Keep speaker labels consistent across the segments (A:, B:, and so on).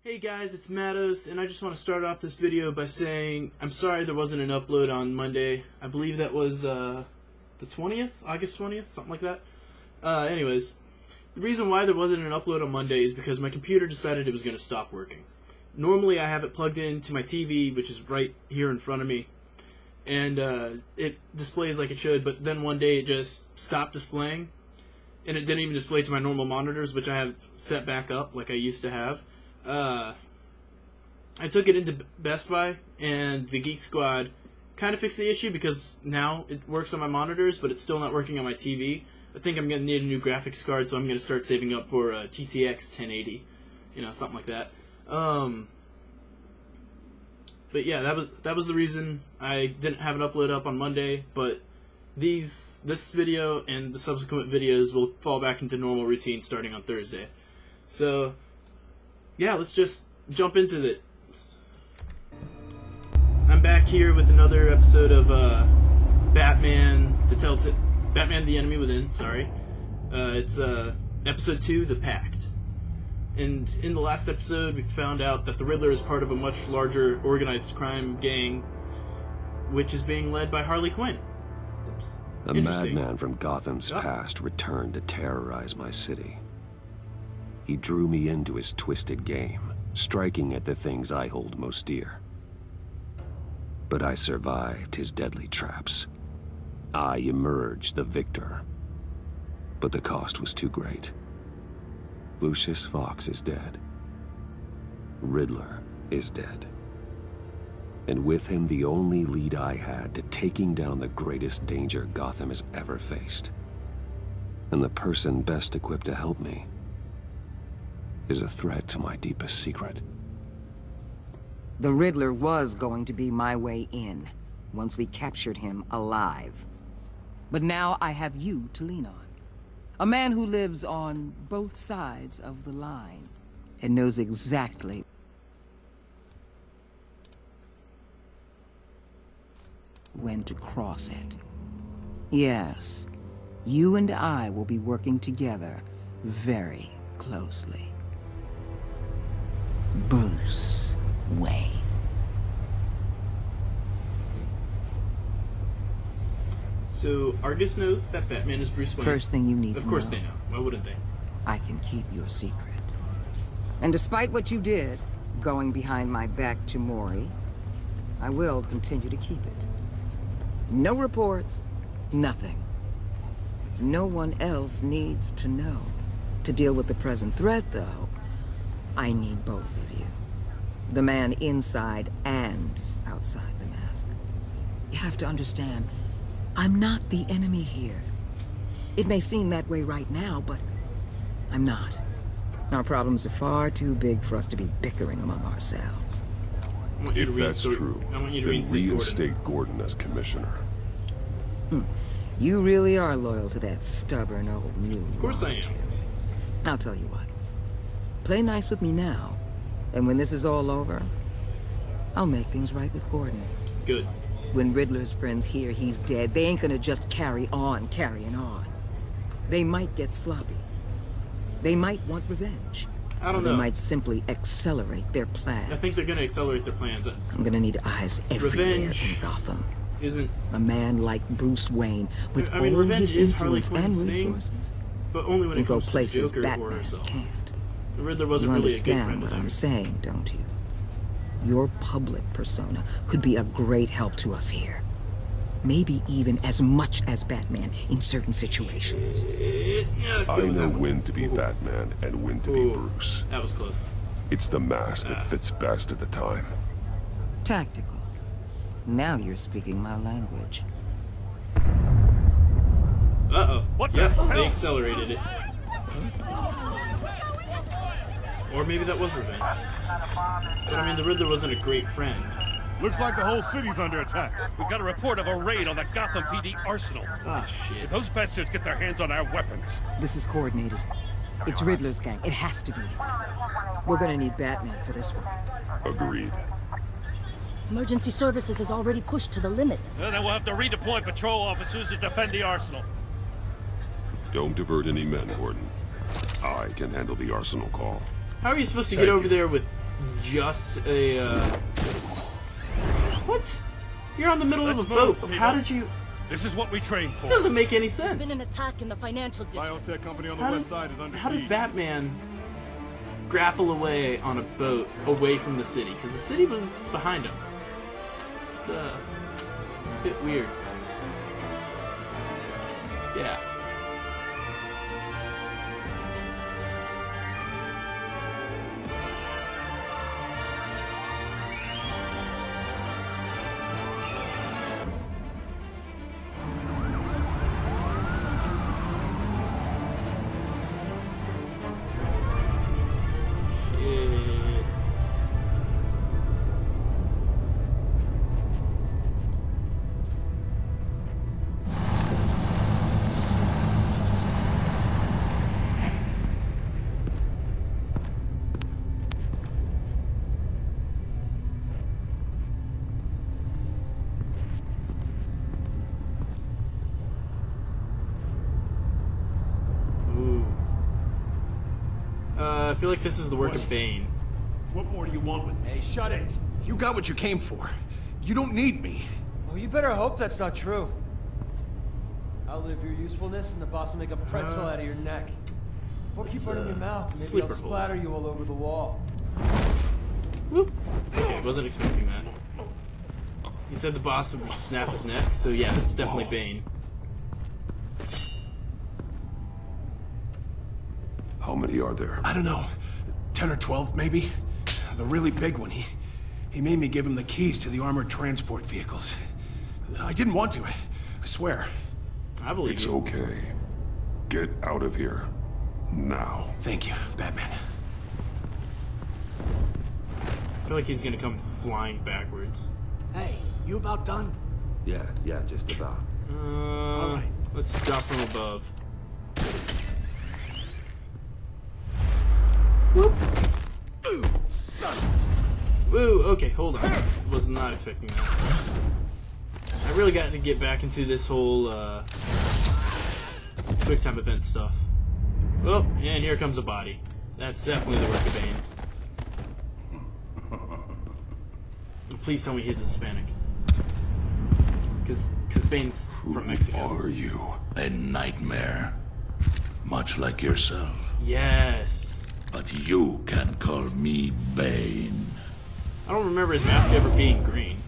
A: Hey guys, it's MaDOS, and I just want to start off this video by saying I'm sorry there wasn't an upload on Monday. I believe that was the 20th? August 20th? Something like that. Anyways, the reason why there wasn't an upload on Monday is because my computer decided it was going to stop working. Normally I have it plugged into my TV, which is right here in front of me, and it displays like it should, but then one day it just stopped displaying, and it didn't even display to my normal monitors, which I have set back up like I used to have. I took it into Best Buy, and the Geek Squad kind of fixed the issue because now it works on my monitors, but it's still not working on my TV. I think I'm going to need a new graphics card, so I'm going to start saving up for a GTX 1080, you know, something like that. But yeah, that was the reason I didn't have an upload up on Monday, but this video and the subsequent videos will fall back into normal routine starting on Thursday. So yeah, let's just jump into it. I'm back here with another episode of Batman the Enemy Within, sorry. It's episode 2, The Pact. And in the last episode, we found out that the Riddler is part of a much larger organized crime gang, which is being led by Harley Quinn. Oops.
B: A madman from Gotham's past returned to terrorize my city. He drew me into his twisted game, striking at the things I hold most dear. But I survived his deadly traps. I emerged the victor. But the cost was too great. Lucius Fox is dead. Riddler is dead. And with him, the only lead I had to taking down the greatest danger Gotham has ever faced. And the person best equipped to help me is a threat to my deepest secret.
C: The Riddler was going to be my way in, once we captured him alive. But now I have you to lean on. A man who lives on both sides of the line and knows exactly when to cross it. Yes, you and I will be working together very closely. Bruce Wayne.
A: So, Argus knows that Batman is Bruce Wayne.
C: First thing you need to know.
A: Of course they know. Why wouldn't they?
C: I can keep your secret. And despite what you did, going behind my back to Mori, I will continue to keep it. No reports, nothing. No one else needs to know. To deal with the present threat, though, I need both of you. The man inside and outside the mask. You have to understand, I'm not the enemy here. It may seem that way right now, but I'm not. Our problems are far too big for us to be bickering among ourselves.
D: If that's true, then reinstate Gordon as commissioner.
C: You really are loyal to that stubborn old mule.
A: Of course I am.
C: I'll tell you what. Play nice with me now, and when this is all over, I'll make things right with Gordon.
A: Good.
C: When Riddler's friends hear he's dead, they ain't gonna just carry on carrying on. They might get sloppy. They might want revenge.
A: I don't know.
C: They might simply accelerate their plans.
A: I think they're gonna accelerate their plans.
C: I'm gonna need eyes everywhere in Gotham.
A: Isn't
C: a man like Bruce Wayne with all
A: revenge
C: his
A: is Harley
C: influence and
A: Quinn's
C: resources,
A: thing, but only when it
C: can
A: comes
C: go
A: to
C: places
A: Joker or
C: Batman
A: herself.
C: can't.
A: The Riddler wasn't
C: You
A: really a good friend
C: understand
A: to
C: what
A: them.
C: I'm saying, don't you? Your public persona could be a great help to us here. Maybe even as much as Batman in certain situations.
D: I know when to be Batman and when to be Bruce.
A: That was close.
D: It's the mask that fits best at the time.
C: Tactical. Now you're speaking my language.
A: Uh-oh.
E: What
A: yep,
E: the hell?
A: They accelerated it. Or maybe that was revenge. But I mean, the Riddler wasn't a great friend.
E: Looks like the whole city's under attack. We've got a report of a raid on the Gotham PD arsenal.
A: Ah, shit.
E: If those bastards get their hands on our weapons...
C: This is coordinated. It's Riddler's gang. It has to be. We're gonna need Batman for this one.
D: Agreed.
F: Emergency services is already pushed to the limit.
E: Then we'll have to redeploy patrol officers to defend the arsenal.
D: Don't divert any men, Gordon. I can handle the arsenal call.
A: How are you supposed to get over there with just a, What? You're on the middle of a boat. How did you...
E: This is what we trained for.
A: It doesn't make any sense.
F: There's been an attack in the financial district.
D: Biotech company on the west side is under siege.
A: How did Batman grapple away on a boat away from the city? Because the city was behind him. It's a bit weird. Yeah. I feel like this is the work of Bane.
E: What more do you want with me?
G: Hey, shut it! You got what you came for. You don't need me.
H: Oh, you better hope that's not true. Outlive your usefulness and the boss will make a pretzel out of your neck. Or keep running your mouth, maybe I'll splatter you all over the wall.
A: Whoop. Okay, wasn't expecting that. He said the boss would snap his neck, so yeah, it's definitely Bane.
D: How many are there?
G: I don't know. 10 or 12, maybe? The really big one, he made me give him the keys to the armored transport vehicles. I didn't want to, I swear.
A: I believe
D: It's
A: you.
D: okay. Get out of here. Now.
G: Thank you, Batman.
A: I feel like he's gonna come flying backwards.
G: Hey, you about done?
B: Yeah, just about.
G: All right.
A: Let's drop from above. Whoop. Woo, okay, hold on. Was not expecting that. I really got to get back into this whole quick time event stuff. Oh, and here comes a body. That's definitely the work of Bane. Please tell me he's Hispanic. Because Bane's from Mexico.
D: Who are you?
I: A nightmare. Much like yourself.
A: Yes.
I: But you can call me Bane.
A: I don't remember his mask ever being green.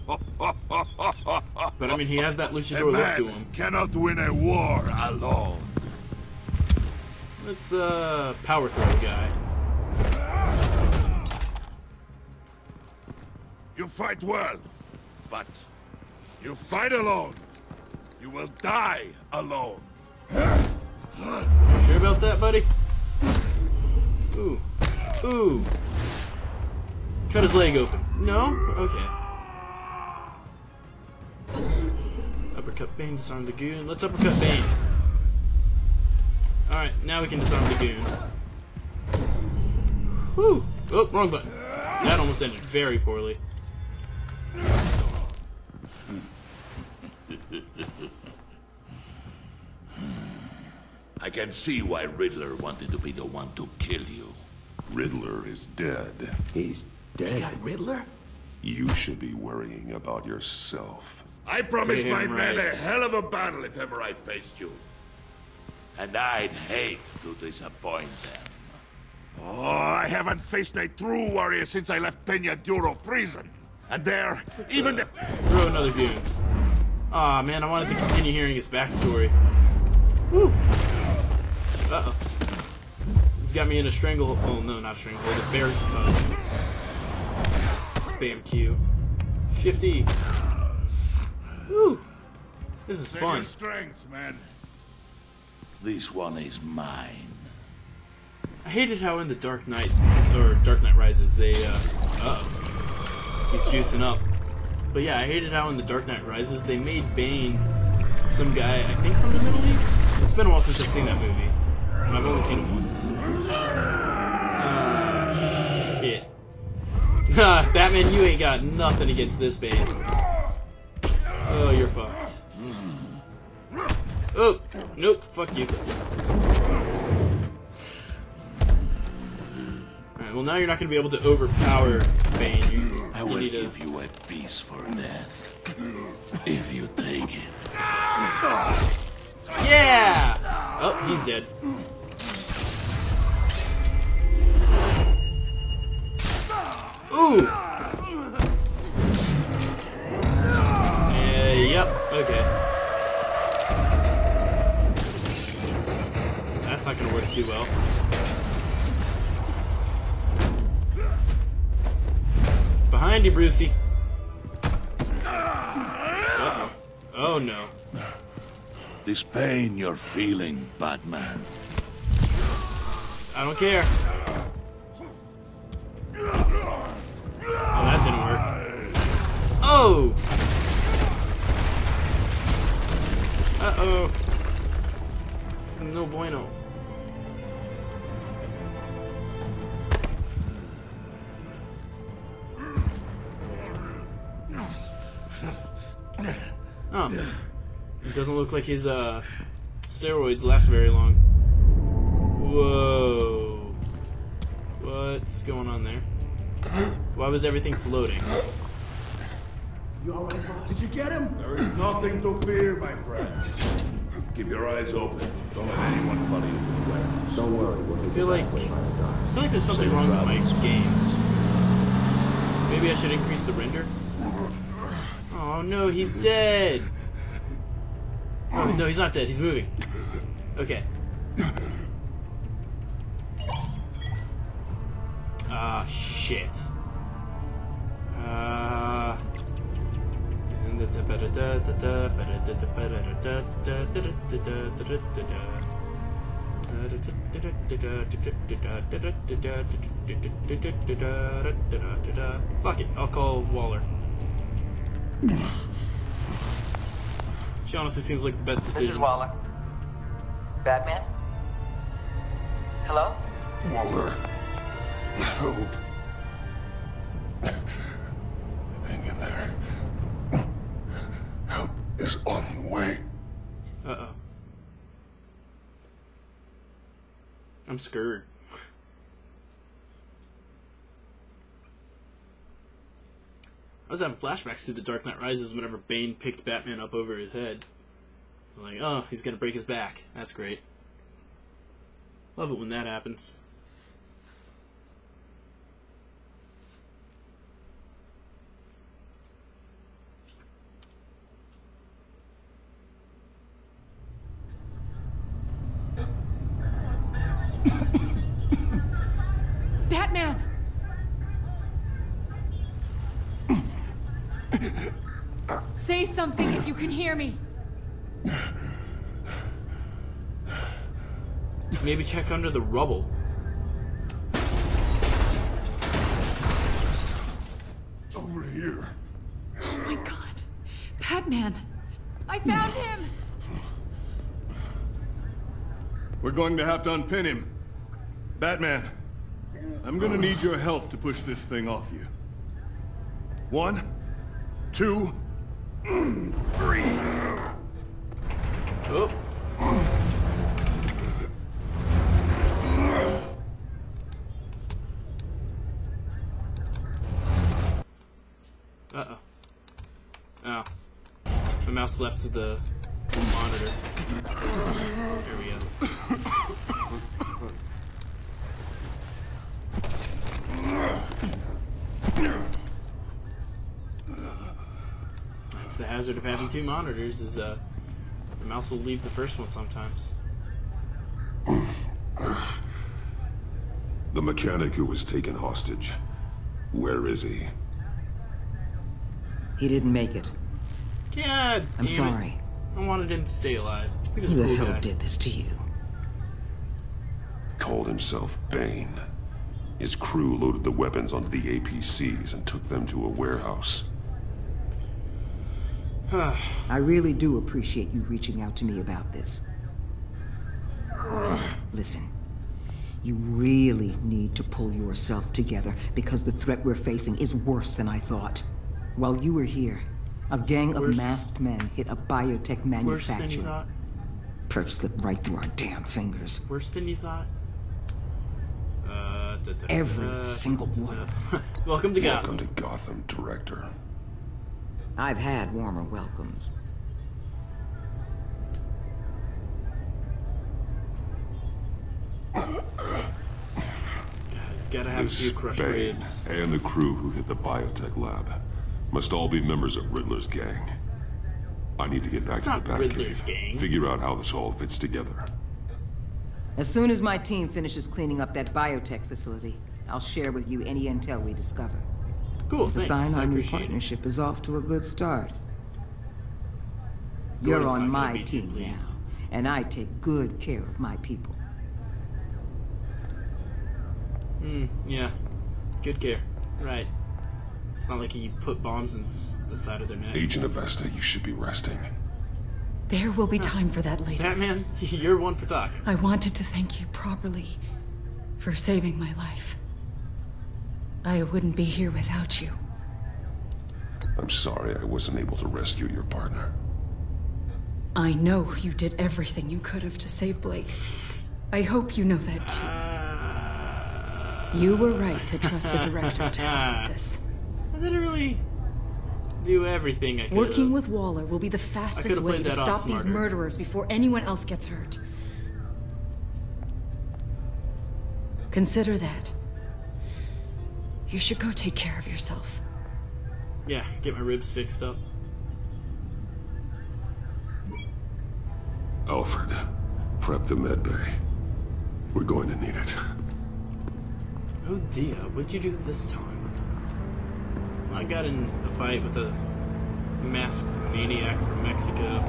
A: But I mean, he has that luchador look to him.
I: Cannot win a war alone.
A: It's a power throw guy.
I: You fight well, but you fight alone. You will die alone.
A: You sure about that, buddy? Ooh. Ooh. Cut his leg open. No? Okay. Uppercut Bane, disarm the goon. Let's uppercut Bane. Alright, now we can disarm the goon. Whew. Oh, wrong button. That almost ended very poorly.
I: I can see why Riddler wanted to be the one to kill you.
D: Riddler is dead.
B: He's dead.
G: You got Riddler?
D: You should be worrying about yourself.
I: I promised my
A: Damn
I: men
A: right.
I: a hell of a battle if ever I faced you. And I'd hate to disappoint them. Oh, I haven't faced a true warrior since I left Peña Duro prison. And there, even the...
A: Throw another goon. Aw, man, I wanted to continue hearing his backstory. Woo! Uh-oh. He's got me in a strangle... Oh, no, not a stranglehold. A bear... spam Q. 50. Woo! This is
I: Save
A: fun.
I: your strength, man. This one is mine.
A: I hated how in the Dark Knight, or Dark Knight Rises, they, uh-oh. He's juicing up. But yeah, I hated how in the Dark Knight Rises, they made Bane some guy, I think from the Middle East? It's been a while since I've seen that movie. And I've only seen it once. Shit. Batman, you ain't got nothing against this Bane. Oh, you're fucked. Oh, nope, fuck you. Alright, well now you're not going to be able to overpower Bane.
I: I will give you a piece for death. If you take it.
A: Yeah! Oh, he's dead. Ooh! Yep, okay. That's not gonna work too well. Behind you, Brucey. Uh-oh. Oh no.
I: This pain you're feeling, Batman.
A: I don't care. Oh, that didn't work. Oh! Uh-oh. It's no bueno. Oh. It doesn't look like his, steroids last very long. Whoa. What's going on there? Why was everything floating?
G: You alright, boss? Did you get him?
I: There is nothing to fear, my friend. Keep your eyes open. Don't let anyone follow you to the warehouse.
B: Don't worry, we'll
A: I feel like there's something wrong with my games. Maybe I should increase the render? Oh no, he's dead! Oh no, he's not dead, he's moving. Okay. Ah, shit. Fuck it, I'll call Waller. She honestly seems like the best decision.
C: This is Waller. Batman? Hello?
D: Waller. Help. Hang in there. Help is on the way.
A: Uh-oh. I'm scared. I was having flashbacks to The Dark Knight Rises whenever Bane picked Batman up over his head. I'm like, oh, he's gonna break his back. That's great. Love it when that happens.
J: Batman! Say something if you can hear me.
A: Maybe check under the rubble.
D: Just over here.
J: Oh my god. Batman! I found him!
G: We're going to have to unpin him. Batman, I'm gonna need your help to push this thing off you. 1, 2, 3.
A: Oh. Uh-oh. Oh. My mouse left to the monitor. Here we go. That's the hazard of having two monitors, is the mouse will leave the first one sometimes.
B: The mechanic who was taken hostage. Where is he?
C: He didn't make it.
A: God
C: I'm
A: damn
C: sorry.
A: It. I wanted him to stay alive. He was a
C: Who the
A: cool
C: hell
A: guy.
C: did this to you?
B: Called himself Bane. His crew loaded the weapons onto the APCs and took them to a warehouse.
C: I really do appreciate you reaching out to me about this. Listen, you really need to pull yourself together because the threat we're facing is worse than I thought. While you were here, a gang of masked men hit a biotech manufacturer.
A: Worse than you thought?
C: Perf slipped right through our damn fingers.
A: Worse than you thought?
C: Every single one of them.
A: Welcome to Gotham.
D: Welcome to Gotham, Director.
C: I've had warmer welcomes.
A: Gotta have a few crushed ribs.
D: And the crew who hit the biotech lab must all be members of Riddler's gang. I need to get back to the Batcave, figure out how this all fits together.
C: As soon as my team finishes cleaning up that biotech facility, I'll share with you any intel we discover.
A: Cool,
C: it's a sign our new partnership is off to a good start. You're on my team now, and I take good care of my people.
A: Yeah. Good care. Right. It's not like he put bombs in the side of their necks.
D: Agent Avesta, you should be resting.
J: There will be time for that later.
A: Batman, you're one for talk.
J: I wanted to thank you properly for saving my life. I wouldn't be here without you.
D: I'm sorry I wasn't able to rescue your partner.
J: I know you did everything you could have to save Blake. I hope you know that too. You were right to trust the director to help with this.
A: I didn't really do everything I could.
J: Working with Waller will be the fastest way to stop these murderers before anyone else gets hurt. Consider that. You should go take care of yourself.
A: Yeah, get my ribs fixed up.
D: Alfred, prep the med bay. We're going to need it.
A: Oh dear, what'd you do this time? I got in a fight with a masked maniac from Mexico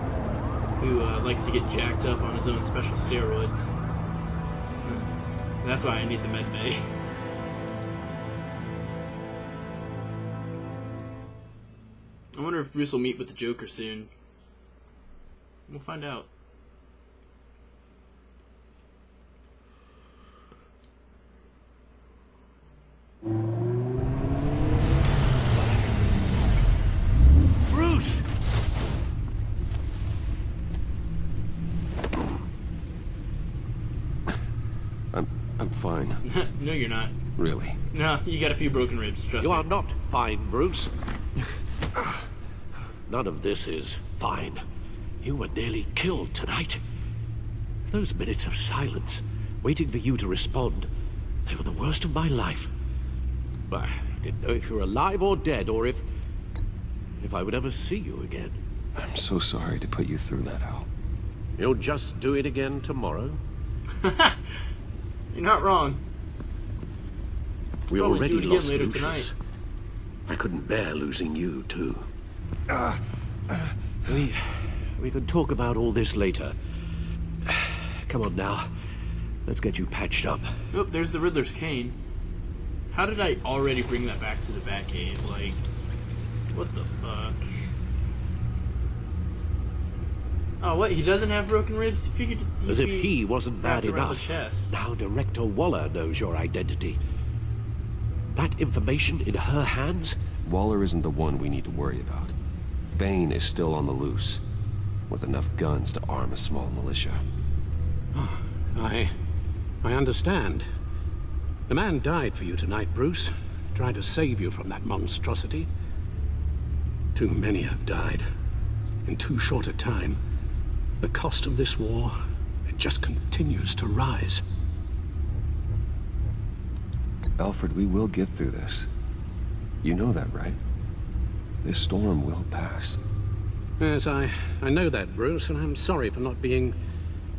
A: who likes to get jacked up on his own special steroids. That's why I need the med bay. I wonder if Bruce will meet with the Joker soon. We'll find out.
I: Bruce!
B: I'm fine.
A: No, you're not.
B: Really?
A: No, you got a few broken ribs, trust me.
K: You are not fine, Bruce. None of this is fine. You were nearly killed tonight. Those minutes of silence, waiting for you to respond, they were the worst of my life. I didn't know if you were alive or dead, or if I would ever see you again.
B: I'm so sorry to put you through that, Al.
K: You'll just do it again tomorrow?
A: You're not wrong.
K: We already lost Lucius. I couldn't bear losing you, too. We could talk about all this later. Come on now. Let's get you patched up.
A: Oh, there's the Riddler's cane. How did I already bring that back to the Batcave? Like, what the fuck? Oh, what? He doesn't have broken ribs? You figured
K: as if he wasn't bad enough.
A: Chest.
K: Now Director Waller knows your identity. That information in her hands?
B: Waller isn't the one we need to worry about. Bane is still on the loose, with enough guns to arm a small militia.
K: Oh, I understand. The man died for you tonight, Bruce. Tried to save you from that monstrosity. Too many have died. In too short a time. The cost of this war, it just continues to rise.
B: Alfred, we will get through this. You know that, right? This storm will pass.
K: Yes, I know that, Bruce, and I'm sorry for not being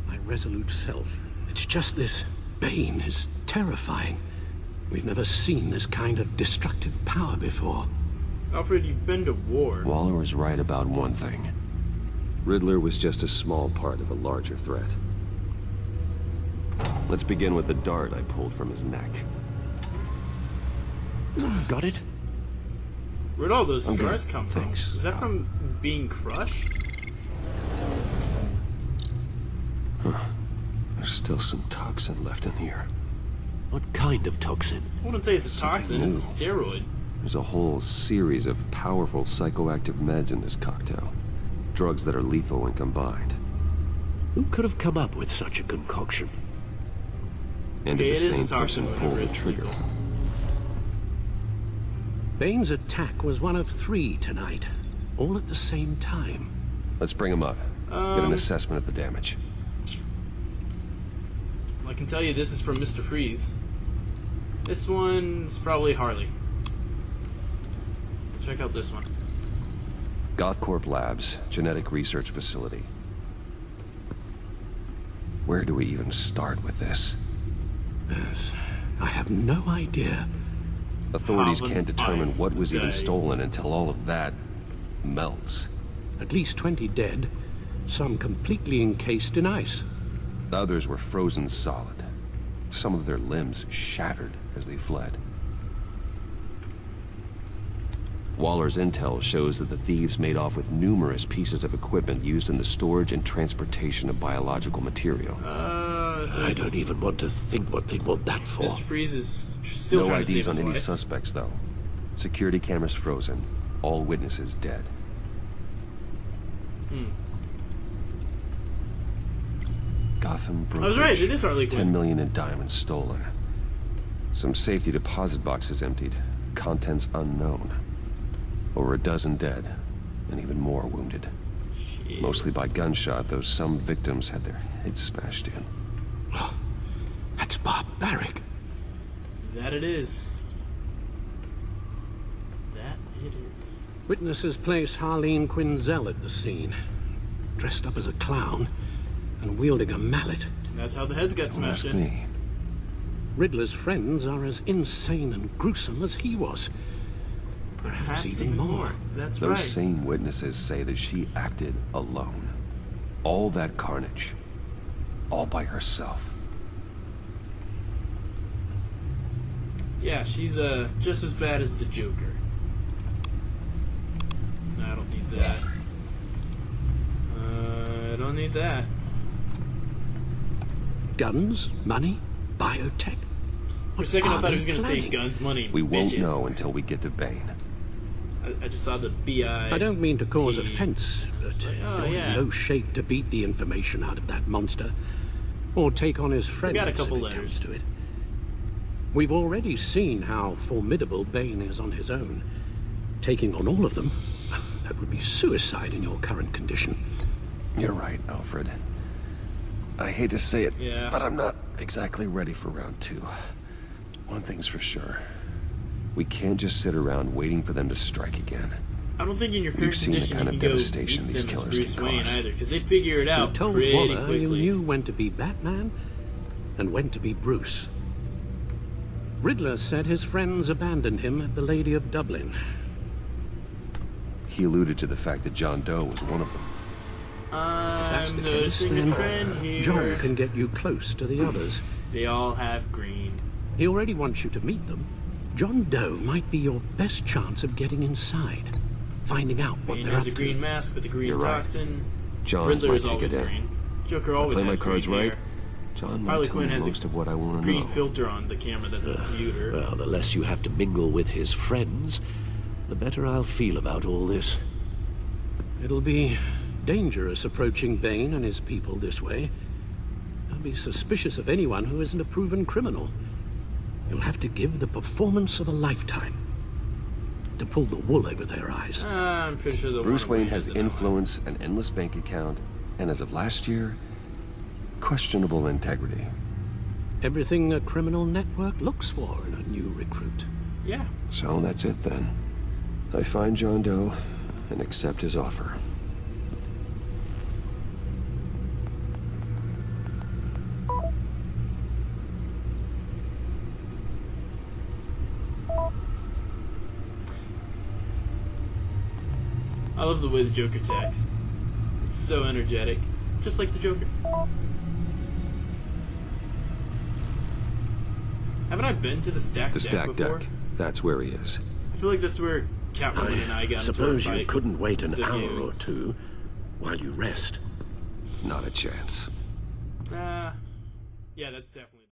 K: my resolute self. It's just this Bane is terrifying. We've never seen this kind of destructive power before.
A: Alfred, you've been to war.
B: Waller was right about one thing. Riddler was just a small part of a larger threat. Let's begin with the dart I pulled from his neck.
K: Got it?
A: Where'd all those scars come from?
B: Thanks.
A: Is that from being crushed?
B: Huh. There's still some toxin left in here.
K: What kind of toxin?
A: I wouldn't say it's a toxin, it's a steroid.
B: There's a whole series of powerful psychoactive meds in this cocktail. Drugs that are lethal when combined.
K: Who could have come up with such a concoction?
B: And did the same person pull the trigger?
K: Bane's attack was one of 3 tonight, all at the same time.
B: Let's bring him up. Get an assessment of the damage.
A: I can tell you this is from Mr. Freeze. This one's probably Harley. Check out this one.
B: GothCorp Labs, genetic research facility. Where do we even start with this?
K: Yes, I have no idea.
B: Authorities can't determine what was even stolen until all of that melts.
K: At least 20 dead, some completely encased in ice.
B: Others were frozen solid. Some of their limbs shattered as they fled. Waller's intel shows that the thieves made off with numerous pieces of equipment used in the storage and transportation of biological material.
K: I don't even want to think what they'd want that for.
A: Mr. Freeze is still trying to save his
B: No IDs on any
A: wife.
B: suspects, though. Security cameras frozen. All witnesses dead. Gotham brokerage.
A: I was right, it is Harley Quinn.
B: 10 million in diamonds stolen. Some safety deposit boxes emptied. Contents unknown. Over a dozen dead, and even more wounded.
A: Jeez.
B: Mostly by gunshot, though some victims had their heads smashed in.
K: Oh, that's barbaric.
A: That it is. That it is.
K: Witnesses place Harley Quinzel at the scene, dressed up as a clown and wielding a mallet.
A: And that's how the heads got smashed in.
B: Me.
K: Riddler's friends are as insane and gruesome as he was. Perhaps even more.
A: That's
B: Those
A: right.
B: same witnesses say that she acted alone. All that carnage. All by herself.
A: Yeah, she's just as bad as the Joker. No, I don't need that. I don't need that.
K: Guns, money, biotech.
A: For a second I thought he was going to say guns, money,
B: We won't
A: bitches.
B: know until we get to Bane.
A: I just saw the B.I.
K: I don't mean to cause offense, but
A: oh,
K: you're
A: yeah.
K: in no shape to beat the information out of that monster, or take on his friends
A: got a couple
K: if it
A: letters.
K: comes to it. We've already seen how formidable Bane is on his own. Taking on all of them, that would be suicide in your current condition.
B: You're right, Alfred. I hate to say it,
A: Yeah.
B: but I'm not exactly ready for round 2. One thing's for sure. We can't just sit around waiting for them to strike again.
A: I don't think in your current
B: We've seen the
A: condition
B: kind
A: you
B: of
A: can go
B: devastation
A: beat
B: these
A: them as
B: killers
A: Bruce
B: can
A: Wayne
B: cause.
A: either, because they figure it out
K: You told
A: pretty
K: Waller
A: quickly.
K: you knew when to be Batman and when to be Bruce. Riddler said his friends abandoned him at the Lady of Dublin.
B: He alluded to the fact that John Doe was one of them.
K: If that's
A: I'm
K: the case,
A: noticing a
K: then
A: trend here.
K: John can get you close to the others.
A: They all have green.
K: He already wants you to meet them. John Doe might be your best chance of getting inside, finding out what
A: Bane
K: they're
A: has
K: up
A: a
K: to.
A: green mask with a green
B: You're right.
A: toxin.
B: John's
A: Riddler
B: my
A: is always
B: ticket in.
A: green. Joker always
B: Play
A: has
B: my cards
A: green
B: right.
A: hair.
B: John might
A: Harley
B: tell
A: Quinn
B: me
A: has
B: most of what I want to
A: green
B: know.
A: filter on the camera that will mute her.
L: Well, the less you have to mingle with his friends, the better I'll feel about all this.
K: It'll be dangerous approaching Bane and his people this way. I'll be suspicious of anyone who isn't a proven criminal. You'll have to give the performance of a lifetime to pull the wool over their eyes.
A: I'm pretty sure they'll
B: Bruce
A: wanna
B: Wayne
A: wait
B: has
A: for the
B: influence, an endless bank account, and as of last year, questionable integrity.
K: Everything a criminal network looks for in a new recruit.
A: Yeah.
B: So that's it then. I find John Doe and accept his offer.
A: I love the way the Joker attacks. It's so energetic. Just like the Joker. Haven't I been to the stacked
B: The
A: deck
B: stacked
A: before?
B: deck. That's where he is.
A: I feel like that's where Catwoman and I got into a
K: Suppose
A: fight
K: you couldn't wait an
A: with the
K: hour or
A: mutants.
K: two while you rest.
B: Not a chance.
A: Yeah, that's definitely